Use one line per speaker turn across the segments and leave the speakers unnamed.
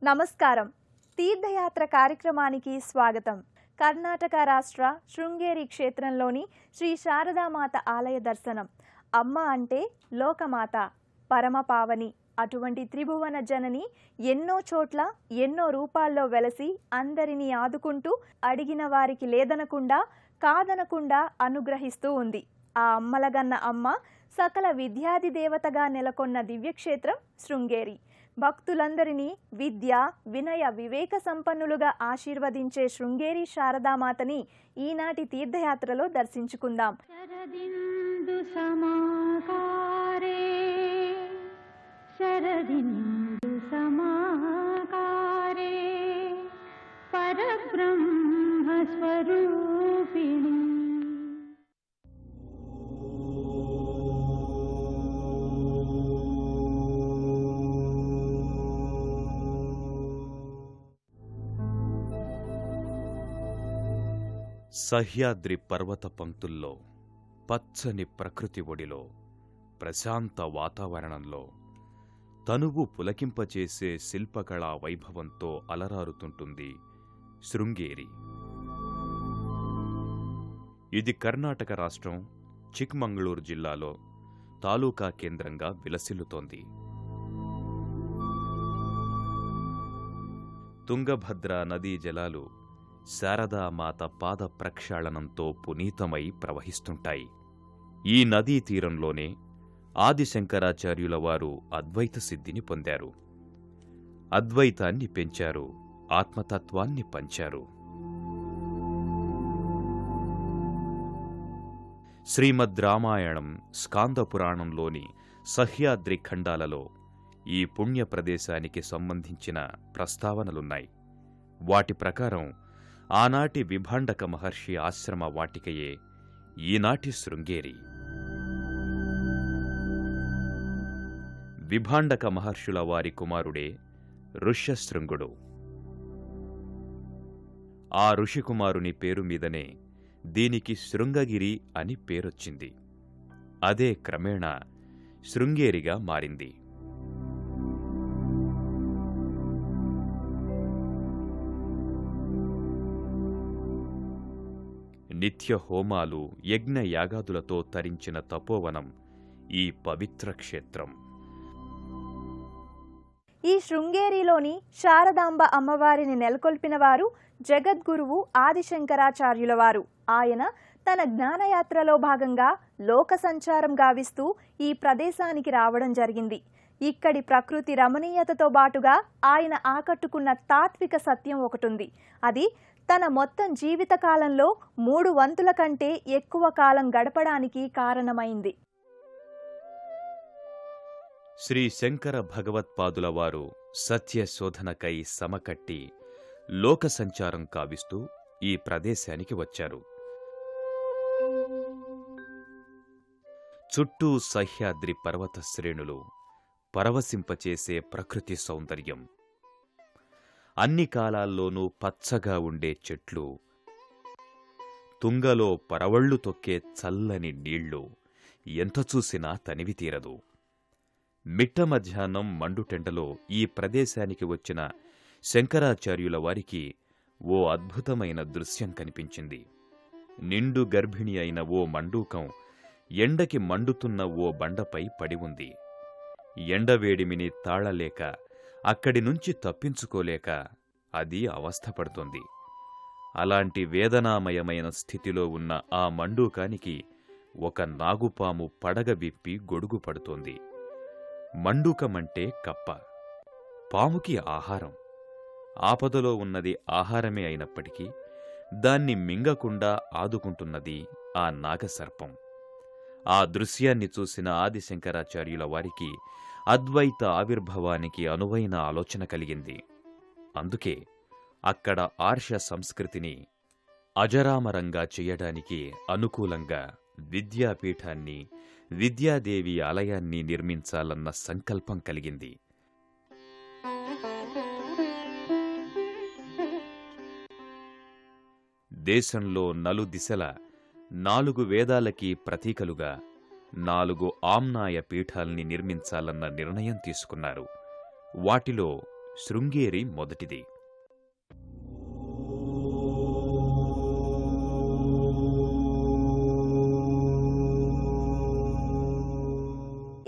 నమస్కారం. తీర్థయాత్ర కార్యక్రమానికి స్వాగతం. కర్ణాటక రాష్ట్ర శృంగేరి క్షేత్రంలోని శ్రీ శారదామాత ఆలయ దర్శనం. అమ్మ అంటే లోకమాత, పరమపావని. అటువంటి త్రిభువన జనని ఎన్నో చోట్ల ఎన్నో రూపాల్లో వెలసి అందరినీ ఆదుకుంటూ అడిగిన వారికి లేదనకుండా కాదనకుండా అనుగ్రహిస్తూ ఉంది. ఆ అమ్మలగన్న అమ్మ సకల విద్యాది దేవతగా నెలకొన్న దివ్యక్షేత్రం శృంగేరి. భక్తులందరినీ విద్య వినయ వివేక సంపన్నులుగా ఆశీర్వదించే శృంగేరి శారదామాతని ఈనాటి తీర్థయాత్రలో దర్శించుకుందాం.
శరదిందు సమాకారే శరదిందు సమాకారే పరబ్రహ్మ స్వరూపిణి.
సహ్యాద్రి పర్వత పంక్తుల్లో పచ్చని ప్రకృతి ఒడిలో ప్రశాంత వాతావరణంలో తనువు పులకింపచేసే శిల్పకళా వైభవంతో అలరారుతుంటుంది శృంగేరి. ఇది కర్ణాటక రాష్ట్రం చిక్మంగళూరు జిల్లాలో తాలూకా కేంద్రంగా విలసిల్లుతోంది. తుంగభద్ర నదీ జలాలు శారదామాత పాద ప్రక్షాళనంతో పునీతమై ప్రవహిస్తుంటాయి. ఈ నదీ తీరంలోనే ఆదిశంకరాచార్యుల వారు అద్వైత సిద్ధిని పొందారు. అద్వైతాన్ని పెంచారు, ఆత్మతత్వాన్ని పంచారు. శ్రీమద్ రామాయణం, స్కాందపురాణంలోని సహ్యాద్రి ఖండాలలో ఈ పుణ్య ప్రదేశానికి సంబంధించిన ప్రస్తావనలున్నాయి. వాటి ప్రకారం ఆనాటి విభాండక మహర్షి ఆశ్రమ వాటికయే ఈనాటి శృంగేరి. విభాండక మహర్షుల వారి కుమారుడే ఋష్యశృంగుడు. ఆ ఋషికుమారుని పేరు మీదనే దీనికి శృంగగిరి అని పేరొచ్చింది. అదే క్రమేణా శృంగేరిగా మారింది. నిత్య హోమాలు, యజ్ఞ యాగాదులతో తరించిన తపోవనం ఈ పవిత్ర క్షేత్రం.
ఈ శృంగేరిలోని శారదాంబ అమ్మవారిని నెలకొల్పిన వారు జగద్గురువు ఆదిశంకరాచార్యుల వారు. ఆయన తన జ్ఞానయాత్రలో భాగంగా లోక సంచారం గావిస్తూ ఈ ప్రదేశానికి రావడం జరిగింది. ఇక్కడి ప్రకృతి రమణీయతతో బాటుగా ఆయన ఆకట్టుకున్న తాత్విక సత్యం ఒకటుంది. అది తన మొత్తం జీవితకాలంలో 3 వంతుల కంటే ఎక్కువ కాలం గడపడానికి కారణమైంది.
శ్రీ శంకర భగవత్పాదుల వారు సత్యశోధనకై సమకట్టి లోక సంచారం కావిస్తూ ఈ ప్రదేశానికి వచ్చారు. చుట్టూ సహ్యాద్రి పర్వత శ్రేణులు, పరవశింపచేసే ప్రకృతి సౌందర్యం, అన్ని కాలాల్లోనూ పచ్చగా ఉండే చెట్లు, తుంగలో పరవళ్లు తొక్కే చల్లని నీళ్లు ఎంత చూసినా తనివి తీరదు. మిట్ట మధ్యాహ్నం మండుటెండలో ఈ ప్రదేశానికి వచ్చిన శంకరాచార్యుల వారికి ఓ అద్భుతమైన దృశ్యం కనిపించింది. నిండు గర్భిణి అయిన ఓ మండూకం ఎండకి మండుతున్న ఓ బండపై పడి ఉంది. ఎండవేడిమిని తాళలేక అక్కడి నుంచి తప్పించుకోలేక అది అవస్థపడుతోంది. అలాంటి వేదనామయమైన స్థితిలో ఉన్న ఆ మండూకానికి ఒక నాగుపాము పడగ విప్పి గొడుగు పడుతోంది. మండూకమంటే కప్ప, పాముకి ఆహారం. ఆపదలో ఉన్నది ఆహారమే అయినప్పటికీ దాన్ని మింగకుండా ఆదుకుంటున్నది ఆ నాగసర్పం. ఆ దృశ్యాన్ని చూసిన ఆదిశంకరాచార్యుల వారికి అద్వైత ఆవిర్భావానికి అనువైన ఆలోచన కలిగింది. అందుకే అక్కడ ఆర్ష సంస్కృతిని అజరామరంగా చెయ్యడానికి అనుకూలంగా విద్యాపీఠాన్ని, విద్యాదేవి ఆలయాన్ని నిర్మించాలన్న సంకల్పం కలిగింది. దేశంలో నలుదిశల 4 వేదాలకి ప్రతీకలుగా 4 ఆమ్నాయ పీఠాల్ని నిర్మించాలన్న నిర్ణయం తీసుకున్నారు. వాటిలో శృంగేరి మొదటిది.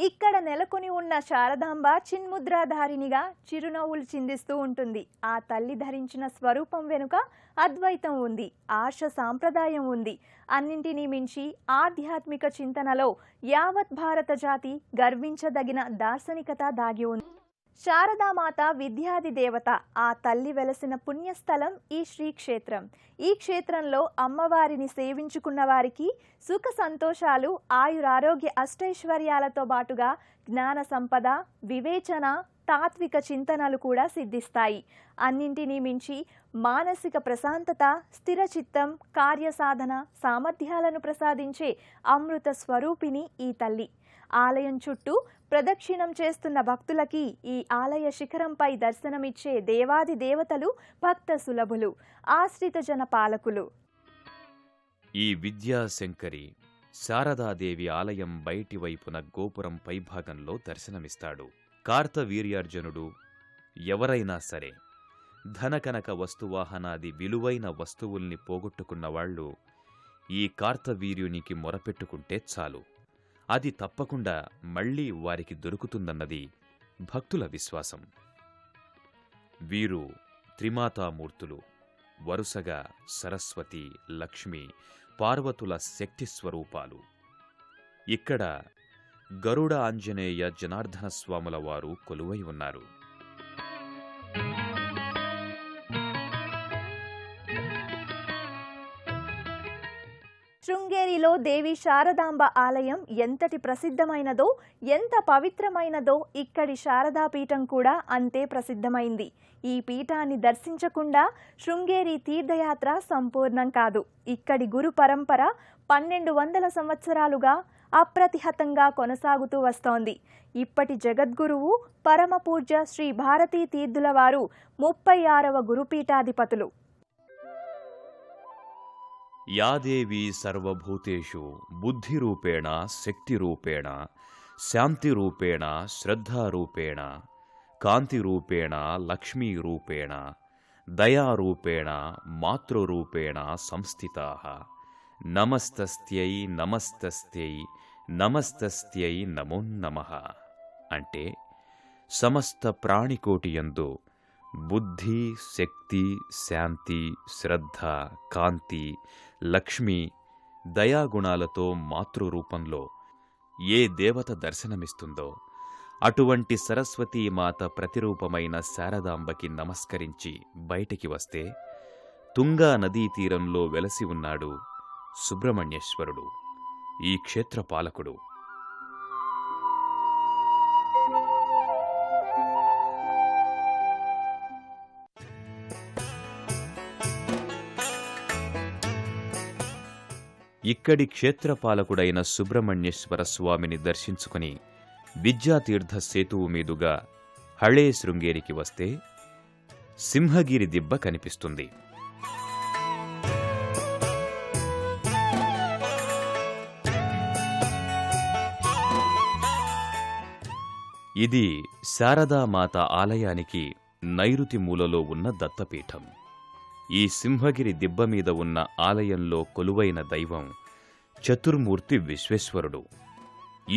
ఇక్కడ నెలకొని ఉన్న శారదాంబ చిన్ముద్రాధారినిగా చిరునవ్వులు చిందిస్తూ ఉంటుంది. ఆ తల్లి ధరించిన స్వరూపం వెనుక అద్వైతం ఉంది, ఆర్ష సాంప్రదాయం ఉంది. అన్నింటినీ మించి ఆధ్యాత్మిక చింతనలో యావత్ భారత జాతి గర్వించదగిన దార్శనికత దాగి ఉంది. శారదామాత విద్యాది దేవత. ఆ తల్లి వెలసిన పుణ్యస్థలం ఈ శ్రీక్షేత్రం. ఈ క్షేత్రంలో అమ్మవారిని సేవించుకున్న వారికి సుఖ సంతోషాలు, ఆయురారోగ్య అష్టైశ్వర్యాలతో పాటుగా జ్ఞాన సంపద, వివేచన, తాత్విక చింతనలు కూడా సిద్ధిస్తాయి. అన్నింటినీ మించి మానసిక ప్రశాంతత, స్థిరచిత్తం, కార్యసాధన సామర్థ్యాలను ప్రసాదించే అమృత స్వరూపిణి ఈ తల్లి. ఆలయం చుట్టూ ప్రదక్షిణం చేస్తున్న భక్తులకి ఈ ఆలయ శిఖరంపై దర్శనమిచ్చే దేవాది దేవతలు భక్త సులభులు, ఆశ్రిత జన పాలకులు.
ఈ విద్యాశంకరి శారదాదేవి ఆలయం బయటి వైపున గోపురం పైభాగంలో దర్శనమిస్తాడు. కార్తవీర్యార్జునుడు ఎవరైనా సరే ధనకనక వస్తువాహనాది విలువైన వస్తువుల్ని పోగొట్టుకున్నవాళ్లు ఈ కార్తవీర్యునికి మొరపెట్టుకుంటే చాలు, అది తప్పకుండా మళ్లీ వారికి దొరుకుతుందన్నది భక్తుల విశ్వాసం. వీరు త్రిమాతామూర్తులు. వరుసగా సరస్వతి, లక్ష్మి, పార్వతుల శక్తి స్వరూపాలు. ఇక్కడ గరుడ ఆంజనేయ జనార్దన స్వాముల వారు కొలువై ఉన్నారు.
శృంగేరిలో దేవి శారదాంబ ఆలయం ఎంతటి ప్రసిద్ధమైనదో, ఎంత పవిత్రమైనదో ఇక్కడి శారదాపీఠం కూడా అంతే ప్రసిద్ధమైంది. ఈ పీఠాన్ని దర్శించకుండా శృంగేరి తీర్థయాత్ర సంపూర్ణం కాదు. ఇక్కడి గురు పరంపర 1200 సంవత్సరాలుగా అప్రతిహతంగా కొనసాగుతూ వస్తోంది. ఇప్పటి జగద్గురువు పరమ పూజ్య శ్రీ భారతీ తీర్థుల వారు 36వ గురుపీఠాధిపతులు.
యాదేవి సర్వభూతేషు బుద్ధిరూపేణ, శక్తిరూపేణ, శాంతిరూపేణ, శ్రద్ధారూపేణ, కాంతిరూపేణ, లక్ష్మీరూపేణ, దయారూపేణ, మాతృరూపేణ సంస్థితాః. నమస్తస్త్యై నమస్తస్త్యై నమస్తస్త్యై నమో నమః. అంటే సమస్త ప్రాణికోటియందు బుద్ధి, శక్తి, శాంతి, శ్రద్ధ, కాంతి, లక్ష్మి, దయాగుణాలతో మాతృరూపంలో ఏ దేవత దర్శనమిస్తుందో అటువంటి సరస్వతీమాత ప్రతిరూపమైన శారదాంబకి నమస్కరించి బయటికి వస్తే తుంగా నదీ తీరంలో వెలసి ఉన్నాడు సుబ్రహ్మణ్యేశ్వరుడు, ఈ క్షేత్రపాలకుడు. ఇక్కడి క్షేత్రపాలకుడైన సుబ్రహ్మణ్యేశ్వర స్వామిని దర్శించుకుని విద్యాతీర్థ సేతువు మీదుగా హళే శృంగేరికి వస్తే సింహగిరి దిబ్బ కనిపిస్తుంది. ఇది శారదామాత ఆలయానికి నైరుతి మూలలో ఉన్న దత్తపీఠం. ఈ సింహగిరి దిబ్బ మీద ఉన్న ఆలయంలో కొలువైన దైవం చతుర్మూర్తి విశ్వేశ్వరుడు.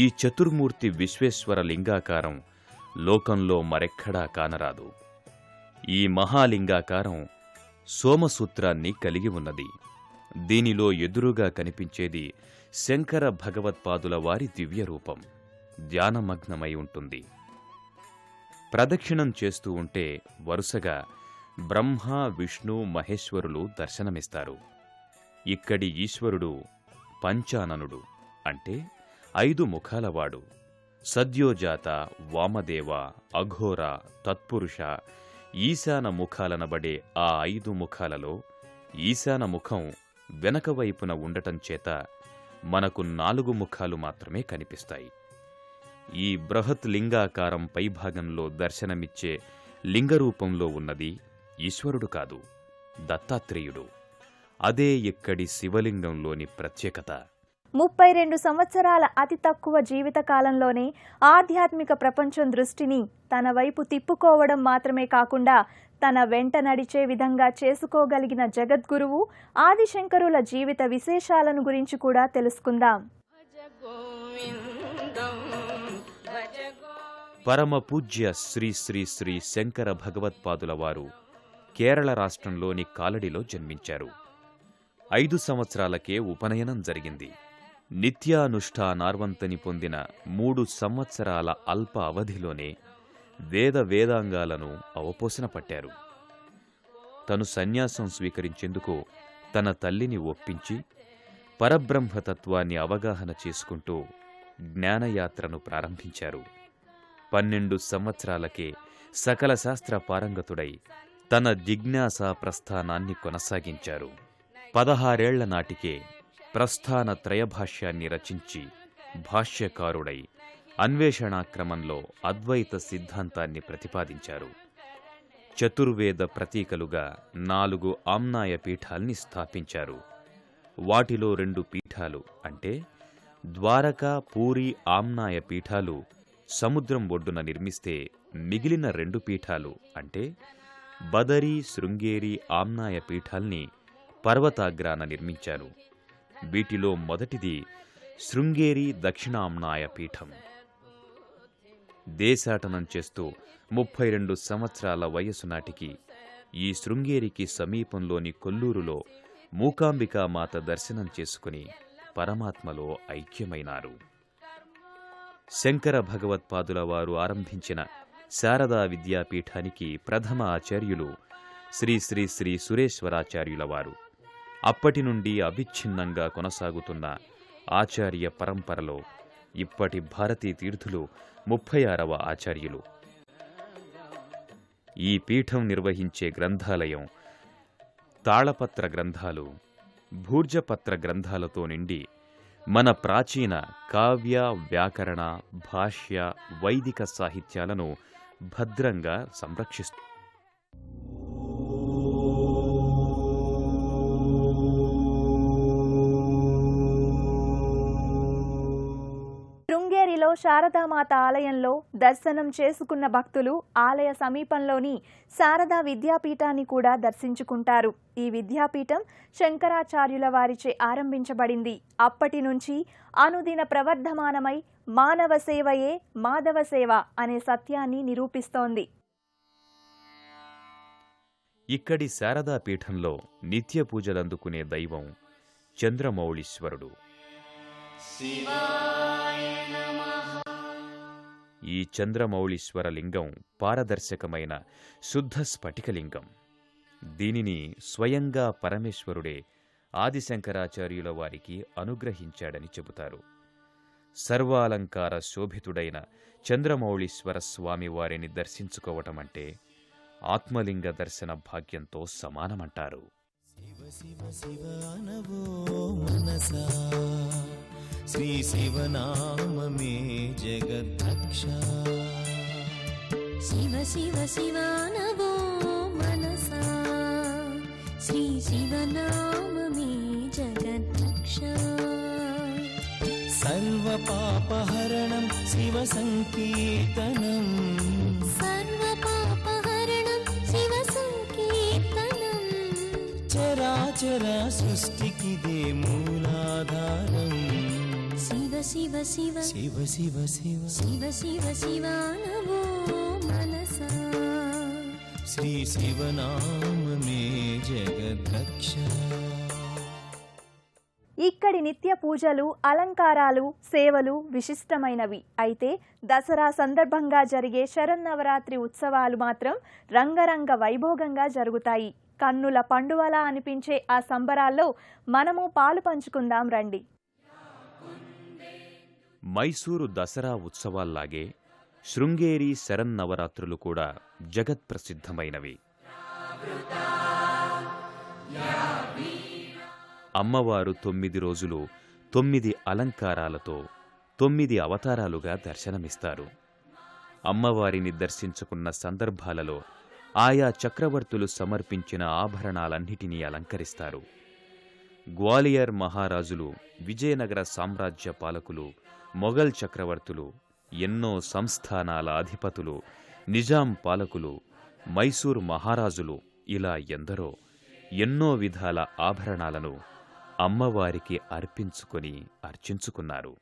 ఈ చతుర్మూర్తి విశ్వేశ్వర లింగాకారం లోకంలో మరెక్కడా కానరాదు. ఈ మహాలింగాకారం సోమసూత్రాన్ని కలిగి ఉన్నది. దీనిలో ఎదురుగా కనిపించేది శంకర భగవత్పాదుల వారి దివ్యరూపం. ధ్యానమగ్నమై ఉంటుంది. ప్రదక్షిణం చేస్తూ ఉంటే వరుసగా బ్రహ్మ, విష్ణు, మహేశ్వరులు దర్శనమిస్తారు. ఇక్కడి ఈశ్వరుడు పంచాననుడు, అంటే 5 ముఖాలవాడు. సద్యోజాత, వామదేవ, అఘోర, తత్పురుష, ఈశాన ముఖాలనబడే ఆ 5 ముఖాలలో ఈశాన ముఖం వెనక వైపున ఉండటం చేత మనకు 4 ముఖాలు మాత్రమే కనిపిస్తాయి. ఈ బృహత్ లింగాకారం పైభాగంలో దర్శనమిచ్చే లింగరూపంలో ఉన్నది ఈశ్వరుడు కాదు, దత్తాత్రేయుడు. అదే ఇక్కడి శివలింగంలోని ప్రత్యేకత.
32 సంవత్సరాల అతి తక్కువ జీవిత కాలంలోనే ఆధ్యాత్మిక ప్రపంచం దృష్టిని తన వైపు తిప్పుకోవడం మాత్రమే కాకుండా తన వెంట నడిచే విధంగా చేసుకోగలిగిన జగద్గురువు ఆదిశంకరుల జీవిత విశేషాలను గురించి కూడా తెలుసుకుందాం.
పరమ పూజ్య శ్రీ శ్రీ శ్రీ శంకర భగవత్పాదుల వారు కేరళ రాష్ట్రంలోని కాలడిలో జన్మించారు. 5 సంవత్సరాలకే ఉపనయనం జరిగింది. నిత్యానుష్ఠానార్వంతని పొందిన 3 సంవత్సరాల అల్ప అవధిలోనే వేదాంగాలను అవపోసన పట్టారు. తను సన్యాసం స్వీకరించేందుకు తన తల్లిని ఒప్పించి పరబ్రహ్మతత్వాన్ని అవగాహన చేసుకుంటూ జ్ఞానయాత్రను ప్రారంభించారు. 12 సంవత్సరాలకే సకల శాస్త్ర పారంగతుడై తన జిజ్ఞాసా ప్రస్థానాన్ని కొనసాగించారు. 16 ఏళ్ల నాటికే ప్రస్థాన త్రయభాష్యాన్ని రచించి భాష్యకారుడై అన్వేషణాక్రమంలో అద్వైత సిద్ధాంతాన్ని ప్రతిపాదించారు. చతుర్వేద ప్రతీకలుగా 4 ఆమ్నాయ పీఠాల్ని స్థాపించారు. వాటిలో 2 పీఠాలు అంటే ద్వారకా, పూరి ఆమ్నాయ పీఠాలు సముద్రం ఒడ్డున నిర్మిస్తే మిగిలిన 2 పీఠాలు అంటే బదరీ, శృంగేరి ఆమ్నాయ పీఠాల్ని పర్వతాగ్రాన నిర్మించారు. వీటిలో మొదటిది శృంగేరి దక్షిణామ్నాయ పీఠం. దేశాటనం చేస్తూ 32 సంవత్సరాల వయసు నాటికి ఈ శృంగేరికి సమీపంలోని కొల్లూరులో మూకాంబికామాత దర్శనం చేసుకుని పరమాత్మలో ఐక్యమైనారు. శంకర భగవత్పాదుల వారు ఆరంభించిన శారదా విద్యాపీఠానికి ప్రథమ ఆచార్యులు శ్రీ శ్రీ శ్రీ సురేశ్వరాచార్యుల వారు. అప్పటి నుండి అవిచ్ఛిన్నంగా కొనసాగుతున్న ఆచార్య పరంపరలో ఇప్పటి భారతీ తీర్థులు 36వ ఆచార్యులు. ఈ పీఠం నిర్వహించే గ్రంథాలయం తాళపత్ర గ్రంథాలు, భూర్జపత్ర గ్రంథాలతో నిండి మన ప్రాచీన కావ్య, వ్యాకరణ, భాష్య, వైదిక సాహిత్యాలను భద్రంగా సంరక్షిస్తుంది.
శృంగేరిలో శారదామాత ఆలయంలో దర్శనం చేసుకున్న భక్తులు ఆలయ సమీపంలోని శారదా విద్యాపీఠాన్ని కూడా దర్శించుకుంటారు. ఈ విద్యాపీఠం శంకరాచార్యుల వారిచే ఆరంభించబడింది. అప్పటి నుంచి అనుదిన ప్రవర్ధమానమై మానవ సేవయే మాధవ సేవ అనే సత్యాన్ని నిరూపిస్తోంది.
ఇక్కడి శారదా పీఠంలో నిత్య పూజలందుకునే దైవం చంద్రమౌళీశ్వరుడు. ఈ చంద్రమౌళీశ్వర లింగం పారదర్శకమైన శుద్ధ స్ఫటికలింగం. దీనిని స్వయంగా పరమేశ్వరుడే ఆదిశంకరాచార్యుల వారికి అనుగ్రహించాడని చెబుతారు. సర్వాలంకార శోభితుడైన చంద్రమౌళీశ్వర స్వామి వారిని దర్శించుకోవటమంటే ఆత్మలింగ దర్శన భాగ్యంతో సమానమంటారు.
శివ శివ శివ అనవో మనసా, శ్రీ శివనామమే జగద్రక్ష.
శివ శివ శివ నవో మనసా, శ్రీ శివనామమే జగద్రక్ష.
సర్వ పాపహరణం శివ సంకీర్తనం,
సర్వ పాపహరణం శివ సంకీర్తనం.
చరాచర సృష్టికిదే మూలాధారం.
శివ శివ శివ
శివ శివ శివ
శివ శివ శివ నవో మనసా,
శ్రీ శివనామమే జగద్రక్ష.
ఇక్కడి నిత్య పూజలు, అలంకారాలు, సేవలు విశిష్టమైనవి. అయితే దసరా సందర్భంగా జరిగే శరన్నవరాత్రి ఉత్సవాలు మాత్రం రంగరంగ వైభోగంగా జరుగుతాయి. కన్నుల పండువలా అనిపించే ఆ సంబరాల్లో మనము పాలు పంచుకుందాం రండి.
మైసూరు దసరా ఉత్సవాల్లాగే శృంగేరి శరన్నవరాత్రులు కూడా జగత్ప్రసిద్ధమైనవి. అమ్మవారు 9 రోజులు 9 అలంకారాలతో 9 అవతారాలుగా దర్శనమిస్తారు. అమ్మవారిని దర్శించుకున్న సందర్భాలలో ఆయా చక్రవర్తులు సమర్పించిన ఆభరణాలన్నిటినీ అలంకరిస్తారు. గ్వాలియర్ మహారాజులు, విజయనగర సామ్రాజ్య పాలకులు, మొఘల్ చక్రవర్తులు, ఎన్నో సంస్థానాల అధిపతులు, నిజాం పాలకులు, మైసూర్ మహారాజులు, ఇలా ఎందరో ఎన్నో విధాల ఆభరణాలను అమ్మవారికి అర్పించుకొని అర్చించుకున్నారు.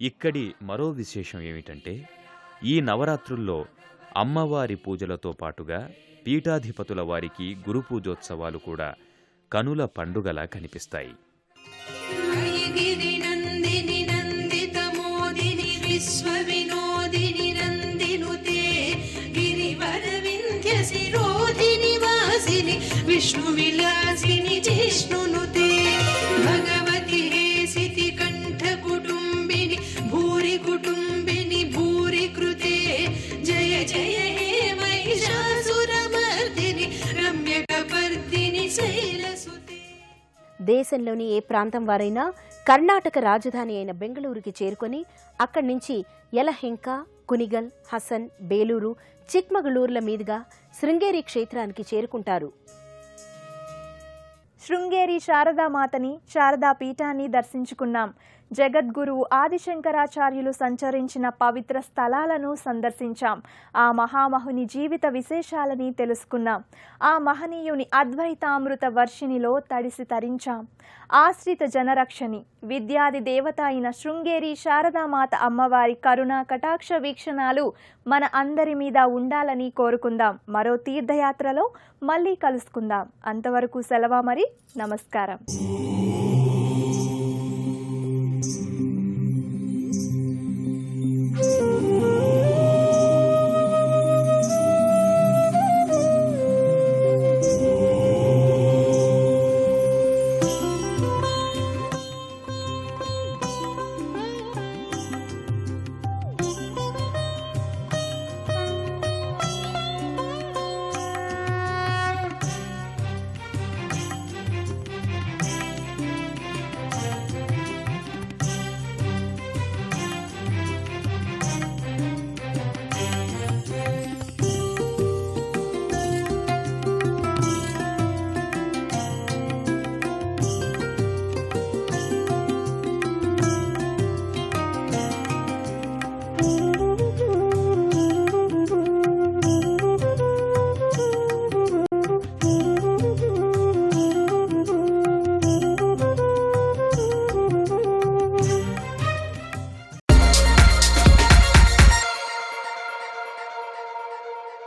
ఇక్కడి మరో విశేషం ఏమిటంటే, ఈ నవరాత్రుల్లో అమ్మవారి పూజలతో పాటుగా పీఠాధిపతుల వారికి గురు పూజోత్సవాలు కూడా కనుల పండుగలా కనిపిస్తాయి.
విష్ణు విలాసిని జిష్ణునుతే భగవతి హేసితి కంఠ కుటుంబిని భూరి కుటుంబిని భూరి కృతే జయ జయ హే మహిషాసురమర్దిని రమ్యకపర్దిని శైలసుతే.
దేశంలోని ఏ ప్రాంతం వారైనా కర్ణాటక రాజధాని అయిన బెంగళూరుకి చేరుకొని అక్కడి నుంచి యలహంక, కునిగల్, హసన్, బేలూరు, చిక్మగళూరుల మీదుగా శృంగేరి క్షేత్రానికి చేరుకుంటారు.
శృంగేరి శారదామాతని, శారదా పీఠాన్ని దర్శించుకున్నాం. జగద్గురువు ఆదిశంకరాచార్యులు సంచరించిన పవిత్ర స్థలాలను సందర్శించాం. ఆ మహామహుని జీవిత విశేషాలని తెలుసుకున్నాం. ఆ మహనీయుని అద్వైతామృత వర్షిణిలో తడిసి తరించాం. ఆశ్రిత జనరక్షణి, విద్యాది దేవత అయిన శృంగేరి శారదామాత అమ్మవారి కరుణా కటాక్ష వీక్షణాలు మన అందరి మీద ఉండాలని కోరుకుందాం. మరో తీర్థయాత్రలో మళ్ళీ కలుసుకుందాం. అంతవరకు సెలవా మరి. నమస్కారం.